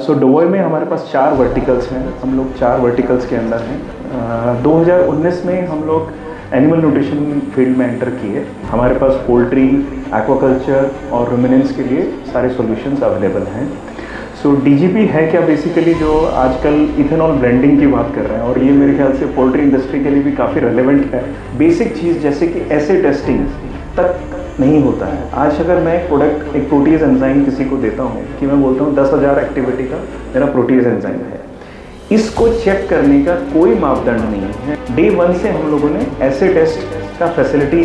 सो डोवोई में हमारे पास 4 वर्टिकल्स हैं। हम लोग 4 वर्टिकल्स के अंदर हैं। 2019 में हम लोग एनिमल न्यूट्रिशन फील्ड में एंटर किए। हमारे पास पोल्ट्री, एक्वाकल्चर और रुमिनेंट्स के लिए सारे सॉल्यूशंस अवेलेबल हैं। सो डीजीपी है क्या, बेसिकली जो आजकल इथेनॉल ब्लेंडिंग की बात कर रहे हैं, और ये मेरे ख्याल से पोल्ट्री इंडस्ट्री के लिए भी काफ़ी रेलेवेंट है। बेसिक चीज़ जैसे कि एसिड टेस्टिंग तक नहीं होता है। आज अगर मैं एक प्रोडक्ट, एक प्रोटीज एंजाइम किसी को देता हूँ कि मैं बोलता हूँ 10,000 एक्टिविटी का मेरा प्रोटीज एंजाइम है, इसको चेक करने का कोई मापदंड नहीं है। डे 1 से हम लोगों ने एसिड टेस्ट का फैसिलिटी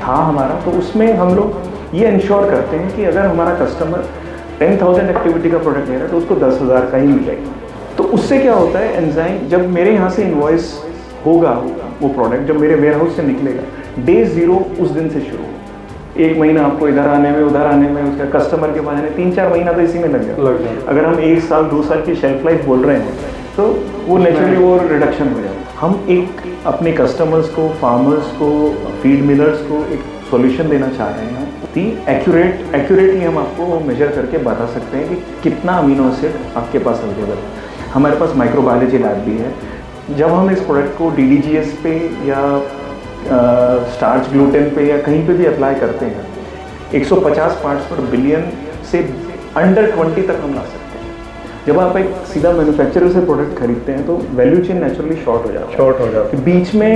था हमारा, तो उसमें हम लोग ये इंश्योर करते हैं कि अगर हमारा कस्टमर 10,000 एक्टिविटी का प्रोडक्ट ले रहा है तो उसको 10,000 का ही मिलेगा। तो उससे क्या होता है, एंजाइम जब मेरे यहाँ से इन्वॉइस होगा, वो प्रोडक्ट जब मेरे वेयर हाउस से निकलेगा, डे 0 उस दिन से शुरू होगा। 1 महीना आपको इधर आने में, उधर आने में, उसका कस्टमर के पास आने 3-4 महीना तो इसी में लग जाए। अगर हम 1 साल 2 साल की शेल्फ लाइफ बोल रहे हैं तो वो नेचुरली वो रिडक्शन हो जाएगा। हम एक अपने कस्टमर्स को, फार्मर्स को, फीड मिलर्स को एक सॉल्यूशन देना चाह रहे हैं कि एक्यूरेटली हम आपको मेजर करके बता सकते हैं कि कितना अमीनो एसिड आपके पास अवेलेबल है। हमारे पास माइक्रोबायोलॉजी लैब भी है। जब हम इस प्रोडक्ट को DDGS पे या स्टार्च ग्लूटेन पे या कहीं पे भी अप्लाई करते हैं, 150 पार्ट्स पर बिलियन से अंडर 20 तक हम ला सकते हैं। जब आप एक सीधा मैन्युफैक्चरर से प्रोडक्ट खरीदते हैं तो वैल्यू चेन नेचुरली शॉर्ट हो जाता है। बीच में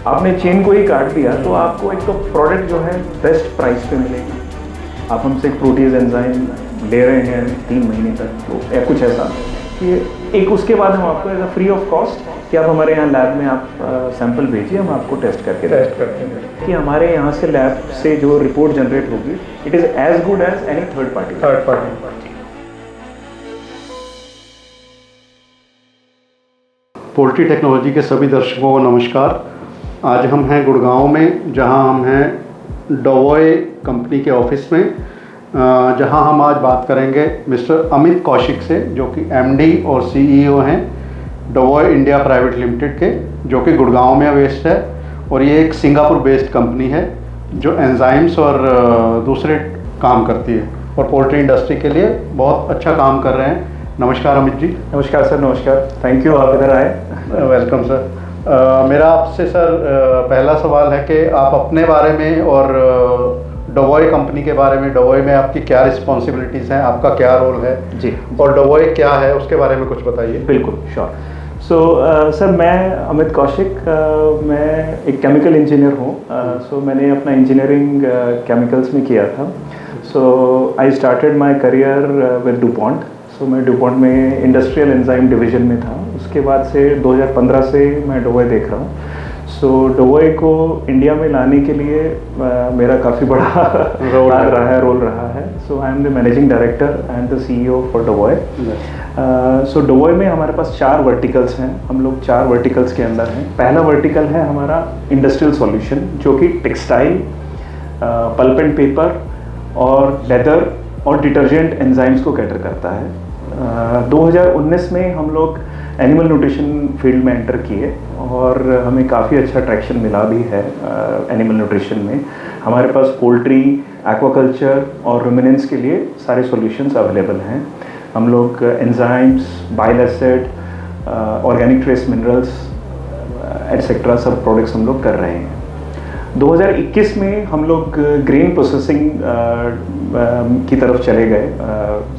आपने चेन को ही काट दिया तो आपको एक तो प्रोडक्ट जो है बेस्ट प्राइस पे मिलेगी। आप हमसे एक प्रोटीज एंजाइम ले रहे हैं 3 महीने तक तो या कुछ ऐसा कि एक उसके बाद हम आपको as a free of cost कि आप हमारे यहाँ लैब में आप सैंपल भेजिए, हम आपको टेस्ट करते हैं कि हमारे यहाँ से लैब से जो रिपोर्ट जनरेट होगी it is as good as any third party. Poultry technology के सभी दर्शकों को नमस्कार। आज हम हैं गुड़गांव में, जहां हम हैं डोवोई कंपनी के ऑफिस में, जहां हम आज बात करेंगे मिस्टर अमित कौशिक से, जो कि MD और CEO हैं डोवोई इंडिया प्राइवेट लिमिटेड के, जो कि गुड़गांव में बेस्ड है। और ये एक सिंगापुर बेस्ड कंपनी है जो एंजाइम्स और दूसरे काम करती है और पोल्ट्री इंडस्ट्री के लिए बहुत अच्छा काम कर रहे हैं। नमस्कार अमित जी। नमस्कार सर। नमस्कार, थैंक यू आप इधर आए। Welcome sir. मेरा आपसे सर पहला सवाल है कि आप अपने बारे में और डोवोई कंपनी के बारे में, डोवोई में आपकी क्या रिस्पॉन्सिबिलिटीज़ हैं, आपका क्या रोल है जी, और डोवोई क्या है उसके बारे में कुछ बताइए। बिल्कुल, श्योर। सो सर, मैं अमित कौशिक, मैं एक केमिकल इंजीनियर हूँ। सो मैंने अपना इंजीनियरिंग केमिकल्स में किया था। So I started my career with DuPont. So मैं डुपॉन्ट में इंडस्ट्रियल एंजाइम डिवीजन में था। उसके बाद से 2015 से मैं डोवोई देख रहा हूँ। सो डोवोई को इंडिया में लाने के लिए मेरा काफ़ी बड़ा रोल रहा है। So I am the managing director and the CEO for डोवोई। सो डोवोई में हमारे पास 4 वर्टिकल्स हैं। हम लोग 4 वर्टिकल्स के अंदर हैं। पहला वर्टिकल है हमारा इंडस्ट्रियल सॉल्यूशन, जो कि टेक्सटाइल, पल्प एंड पेपर और लेदर और डिटर्जेंट एंजाइम्स को कैटर करता है। 2019 में हम लोग एनिमल न्यूट्रिशन फील्ड में एंटर किए और हमें काफ़ी अच्छा ट्रैक्शन मिला भी है एनिमल न्यूट्रिशन में। हमारे पास पोल्ट्री, एक्वाकल्चर और रुमिनेंट्स के लिए सारे सॉल्यूशंस अवेलेबल हैं। हम लोग enzymes, bile acid, organic trace minerals etcetera सब प्रोडक्ट्स हम लोग कर रहे हैं। 2021 में हम लोग ग्रेन प्रोसेसिंग की तरफ चले गए।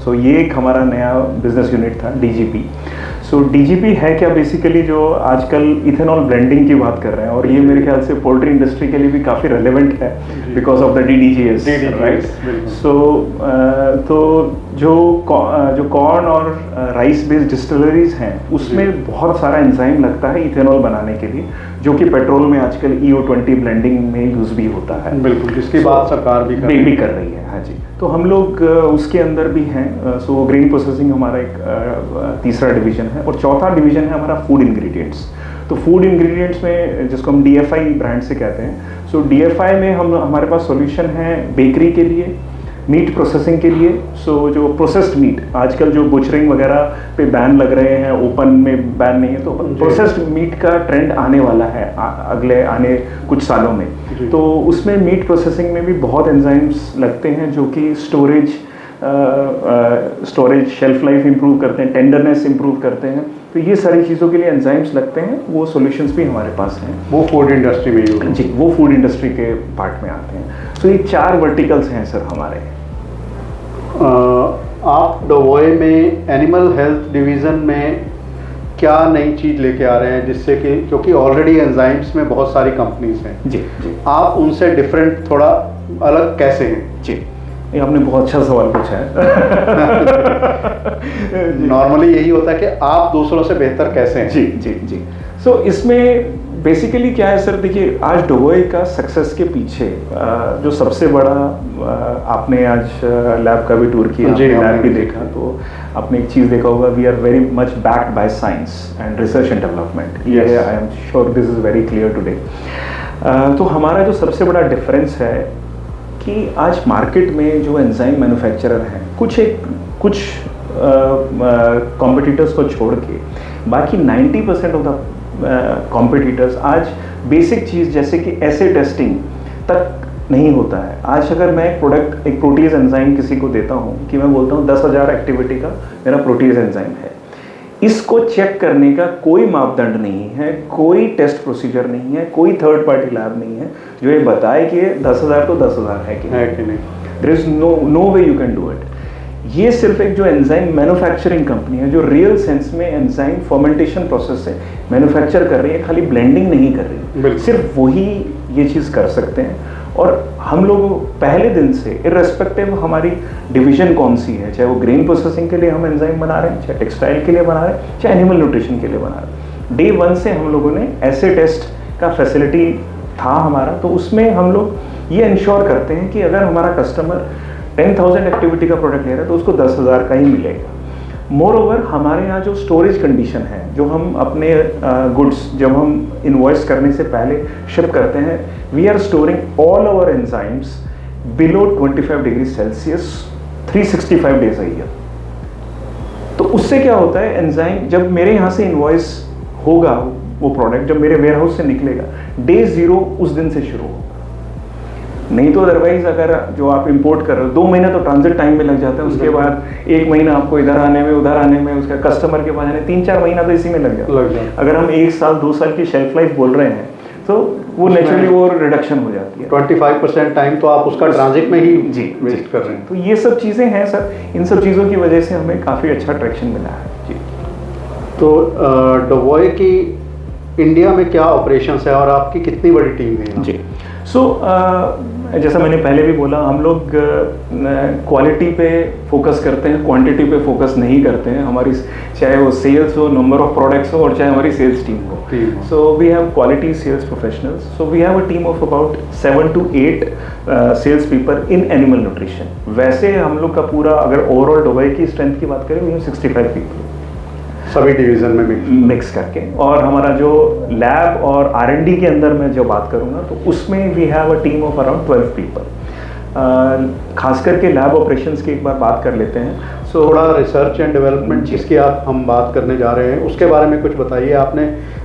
सो ये एक हमारा नया बिजनेस यूनिट था, DGP। सो DGP है क्या, बेसिकली जो आजकल इथेनॉल ब्लेंडिंग की बात कर रहे हैं, और ये मेरे ख्याल से पोल्ट्री इंडस्ट्री के लिए भी काफ़ी रेलेवेंट है because of the DDGS, right. So तो जो कॉर्न और राइस बेस्ड डिस्टिलरीज हैं उसमें बहुत सारा एंजाइम लगता है इथेनॉल बनाने के लिए, जो कि पेट्रोल में आजकल EO20 ब्लेंडिंग में यूज़ भी होता है। बिल्कुल, जिसकी बात सरकार भी कर रही है। हाँ जी, तो हम लोग उसके अंदर भी हैं। सो ग्रेन प्रोसेसिंग हमारा एक तीसरा डिवीजन है, और चौथा डिवीजन है हमारा फूड इंग्रेडिएंट्स। तो फूड इंग्रेडिएंट्स में जिसको हम DFI ब्रांड से कहते हैं। सो DFI में हमारे पास सॉल्यूशन है बेकरी के लिए, मीट प्रोसेसिंग के लिए। सो जो प्रोसेस्ड मीट, आजकल जो बुचरिंग वगैरह पे बैन लग रहे हैं, ओपन में बैन नहीं है, तो प्रोसेस्ड मीट का ट्रेंड आने वाला है अगले आने कुछ सालों में। तो उसमें मीट प्रोसेसिंग में भी बहुत एंजाइम्स लगते हैं जो कि storage storage shelf life improve करते हैं, टेंडरनेस इंप्रूव करते हैं। तो ये सारी चीज़ों के लिए एंजाइम्स लगते हैं, वो सॉल्यूशंस भी हमारे पास हैं। वो फूड इंडस्ट्री में यूज जी, वो फूड इंडस्ट्री के पार्ट में आते हैं। तो ये 4 वर्टिकल्स हैं सर हमारे। आप डोवोए में एनिमल हेल्थ डिवीज़न में क्या नई चीज़ लेके आ रहे हैं, जिससे कि क्योंकि ऑलरेडी एंजाइम्स में बहुत सारी कंपनीज हैं, जी जी, आप उनसे डिफरेंट थोड़ा अलग कैसे हैं? जी, ये आपने बहुत अच्छा सवाल पूछा है। नॉर्मली यही होता है कि आप दूसरों से बेहतर कैसे हैं। जी जी जी। सो इसमें बेसिकली क्या है सर, देखिए आज डोवोए का सक्सेस के पीछे जो सबसे बड़ा, आपने आज लैब का भी टूर किया, जी, लैब भी देखा, तो आपने एक चीज़ देखा होगा, we are very much backed by science and research and development. ये I am sure this is very clear today. तो हमारा जो सबसे बड़ा डिफरेंस है कि आज मार्केट में जो एंजाइम मैन्युफैक्चरर हैं, कुछ कॉम्पिटिटर्स को छोड़ के बाकी 90% ऑफ द कॉम्पिटिटर्स आज बेसिक चीज़ जैसे कि एसिड टेस्टिंग तक नहीं होता है। आज अगर मैं एक प्रोडक्ट, एक प्रोटीज एंजाइम किसी को देता हूँ कि मैं बोलता हूँ 10,000 एक्टिविटी का मेरा प्रोटीज एंजाइम है, इसको चेक करने का कोई मापदंड नहीं है, कोई टेस्ट प्रोसीजर नहीं है, कोई थर्ड पार्टी लैब नहीं है जो ये बताए कि 10,000 तो 10,000 है कि नहीं। There is no way you can do it. ये सिर्फ एक जो एंजाइम मैन्युफैक्चरिंग कंपनी है जो रियल सेंस में एंजाइम फर्मेंटेशन प्रोसेस से मैन्युफैक्चर कर रही है, खाली ब्लेंडिंग नहीं कर रही, सिर्फ वही ये चीज़ कर सकते हैं। और हम लोग पहले दिन से इर्रेस्पेक्टिव हमारी डिवीजन कौन सी है, चाहे वो ग्रेन प्रोसेसिंग के लिए हम एंजाइम बना रहे हैं, चाहे टेक्सटाइल के लिए बना रहे हैं, चाहे एनिमल न्यूट्रिशन के लिए बना रहे हैं, डे 1 से हम लोगों ने ऐसे टेस्ट का फैसिलिटी था हमारा। तो उसमें हम लोग ये इंश्योर करते हैं कि अगर हमारा कस्टमर 10,000 एक्टिविटी का प्रोडक्ट ले रहा है तो उसको 10,000 का ही मिलेगा। मोर ओवर हमारे यहाँ जो स्टोरेज कंडीशन है, जो हम अपने गुड्स जब हम इनवॉइस करने से पहले शिप करते हैं, we are storing all our enzymes below 25 degree Celsius 365 days a year. तो उससे क्या होता है, एंजाइम जब मेरे यहाँ से इनवॉइस होगा, वो प्रोडक्ट जब मेरे वेयरहाउस से निकलेगा, डे 0 उस दिन से शुरू होगा। नहीं तो अदरवाइज अगर जो आप इंपोर्ट कर रहे हो 2 महीने तो ट्रांजिट टाइम में लग जाता है, उसके बाद 1 महीना आपको इधर आने में, उधर आने में, उसका कस्टमर के पास आने 3-4 महीना तो इसी में लग जाता है। अगर हम 1 साल 2 साल की शेल्फ लाइफ बोल रहे हैं तो वो नेचुरली वो रिडक्शन हो जाती है। 25% टाइम तो आप उसका ट्रांजिट में ही वेस्ट कर रहे हैं। तो ये सब चीज़ें हैं सर, इन सब चीज़ों की वजह से हमें काफ़ी अच्छा ट्रैक्शन मिला है जी। तो डोवोए की इंडिया में क्या ऑपरेशंस है और आपकी कितनी बड़ी टीम है जी? सो जैसा मैंने पहले भी बोला, हम लोग क्वालिटी पे फोकस करते हैं, क्वांटिटी पे फोकस नहीं करते हैं। हमारी चाहे वो सेल्स हो, नंबर ऑफ प्रोडक्ट्स हो, और चाहे हमारी सेल्स टीम हो। So we have quality sales professionals. So we have a team of about 7 to 8 sales people in animal nutrition. वैसे हम लोग का पूरा, अगर ओवरऑल डोवोए की स्ट्रेंथ की बात करें, वी हैव 65 पीपल सभी डिवीजन में मिक्स करके। और हमारा जो लैब और R&D के अंदर मैं जो बात करूँगा तो उसमें we have a team of around 12 people. खास करके लैब ऑपरेशंस की एक बार बात कर लेते हैं। सो थोड़ा रिसर्च एंड डेवलपमेंट जिसकी हम बात करने जा रहे हैं, उसके बारे में कुछ बताइए।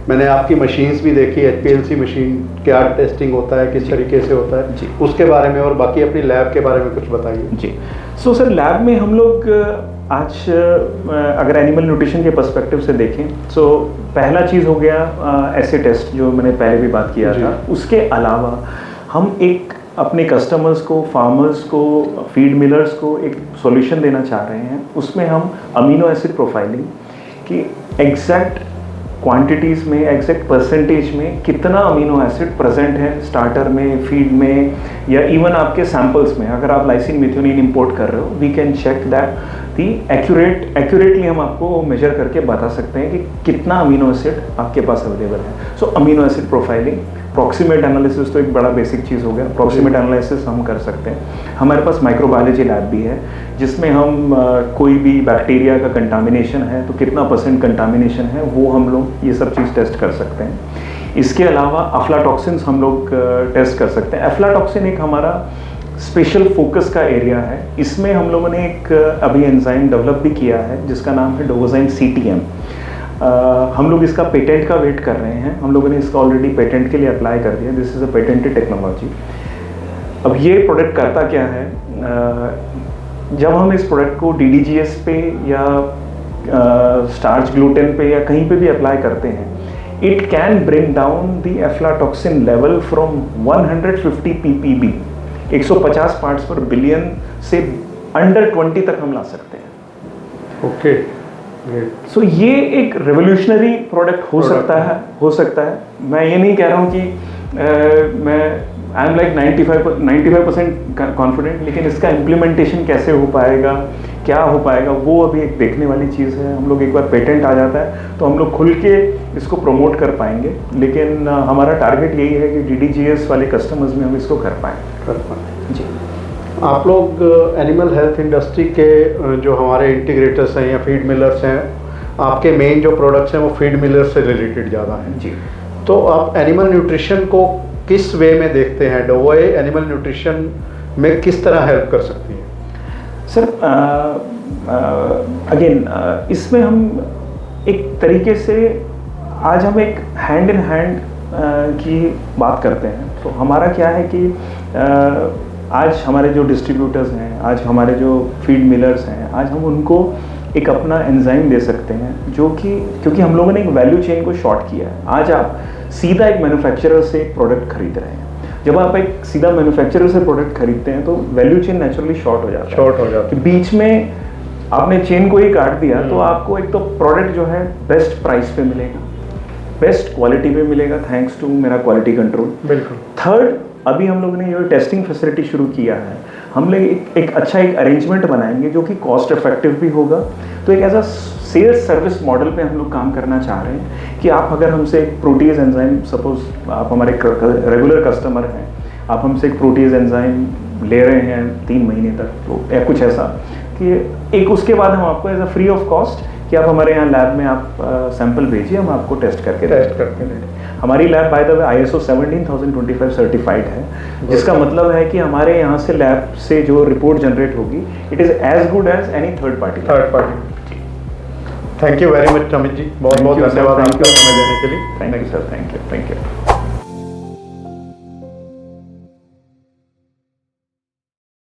मैंने आपकी मशीन्स भी देखी, HPLC मशीन, क्या टेस्टिंग होता है, किस तरीके से होता है, उसके बारे में, और बाकी अपनी लैब के बारे में कुछ बताइए जी। सो सर, लैब में हम लोग आज अगर एनिमल न्यूट्रिशन के पर्सपेक्टिव से देखें, सो पहला चीज़ हो गया एसिड टेस्ट, जो मैंने पहले भी बात किया था। उसके अलावा हम एक अपने कस्टमर्स को, फार्मर्स को, फीड मिलर्स को एक सॉल्यूशन देना चाह रहे हैं। उसमें हम अमीनो एसिड प्रोफाइलिंग की एग्जैक्ट क्वांटिटीज़ में, एग्जैक्ट परसेंटेज में कितना अमीनो एसिड प्रेजेंट है स्टार्टर में, फीड में, या इवन आपके सैंपल्स में। अगर आप लाइसिन मिथ्योनिन इंपोर्ट कर रहे हो, we can check that the accurately हम आपको मेजर करके बता सकते हैं कि कितना अमीनो एसिड आपके पास अवेलेबल है। So amino acid profiling, proximate analysis तो एक बड़ा बेसिक चीज़ हो गया। प्रॉक्सिमेट एनालिसिस हम कर सकते हैं। हमारे पास माइक्रोबायोलॉजी लैब भी है, जिसमें हम कोई भी बैक्टीरिया का कंटामिनेशन है तो कितना % कंटामिनेशन है वो हम लोग ये सब चीज़ टेस्ट कर सकते हैं। इसके अलावा अफ्लाटॉक्सिन्स हम लोग टेस्ट कर सकते हैं। अफ्लाटॉक्सिन एक हमारा स्पेशल फोकस का एरिया है। इसमें हम लोगों ने एक अभी एंजाइम डेवलप भी किया है जिसका नाम है डोवोजाइम CTM। हम लोग इसका पेटेंट का वेट कर रहे हैं। हम लोगों ने इसका ऑलरेडी पेटेंट के लिए अप्लाई कर दिया। This is a patented technology. अब ये प्रोडक्ट करता क्या है, जब हम इस प्रोडक्ट को DDGS पे या स्टार्च ग्लूटेन पे या कहीं पे भी अप्लाई करते हैं, it can bring down the aflatoxin level from 150 ppb 150 parts पर बिलियन से अंडर 20 तक हम ला सकते हैं। ओके, सो ये एक रेवोल्यूशनरी प्रोडक्ट हो सकता है। मैं ये नहीं कह रहा हूँ कि मैं आई एम लाइक 95% कॉन्फिडेंट, लेकिन इसका इम्प्लीमेंटेशन कैसे हो पाएगा, क्या हो पाएगा, वो अभी एक देखने वाली चीज़ है। हम लोग एक बार पेटेंट आ जाता है तो हम लोग खुल के इसको प्रमोट कर पाएंगे, लेकिन हमारा टारगेट यही है कि DDGS वाले कस्टमर्स में हम इसको कर पाएँ जी। आप लोग एनिमल हेल्थ इंडस्ट्री के जो हमारे इंटीग्रेटर्स हैं या फीड मिलर्स हैं, आपके मेन जो प्रोडक्ट्स हैं वो फीड मिलर से रिलेटेड ज़्यादा हैं जी। तो आप एनिमल न्यूट्रिशन को किस वे में देखते हैं? डोवोए एनिमल न्यूट्रिशन में किस तरह हेल्प कर सकती है? सर अगेन इसमें हम एक तरीके से आज हम एक हैंड इन हैंड की बात करते हैं। तो हमारा क्या है कि आज हमारे जो डिस्ट्रीब्यूटर्स हैं, आज हमारे जो फीड मिलर्स हैं, आज हम उनको एक अपना एंजाइम दे सकते हैं जो कि क्योंकि हम लोगों ने एक वैल्यू चेन को शॉर्ट किया है। आज आप सीधा एक मैन्युफैक्चरर से एक प्रोडक्ट खरीद रहे हैं। जब आप एक सीधा मैन्युफैक्चरर से प्रोडक्ट खरीदते हैं तो वैल्यू चेन नेचुरली शॉर्ट हो जाता है। बीच में आपने चेन को ही काट दिया तो आपको एक तो प्रोडक्ट जो है बेस्ट प्राइस पे मिलेगा, बेस्ट क्वालिटी पे मिलेगा, थैंक्स टू मेरा क्वालिटी कंट्रोल। बिल्कुल। थर्ड, अभी हम लोगों ने ये टेस्टिंग फैसिलिटी शुरू किया है। हम लोग एक अच्छा एक अरेंजमेंट बनाएंगे जो कि कॉस्ट इफेक्टिव भी होगा। तो एक ऐसा सेल्स सर्विस मॉडल पे हम लोग काम करना चाह रहे हैं कि आप अगर हमसे एक प्रोटीज एंजाइम, सपोज आप हमारे रेगुलर कस्टमर हैं, आप हमसे एक प्रोटीज एंजाइम ले रहे हैं 3 महीने तक, तो या कुछ ऐसा कि एक उसके बाद हम आपको as a free of cost कि आप हमारे यहाँ लैब में आप सैंपल भेजिए, हम आपको टेस्ट करके दें। हमारी lab by the way ISO 17025 certified है, जिसका मतलब है कि हमारे यहाँ से लैब से जो रिपोर्ट जनरेट होगी it is as good as any third party. Thank you very much Amit ji, बहुत बहुत धन्यवाद आपका समय देने के लिए। Thank you sir, thank you.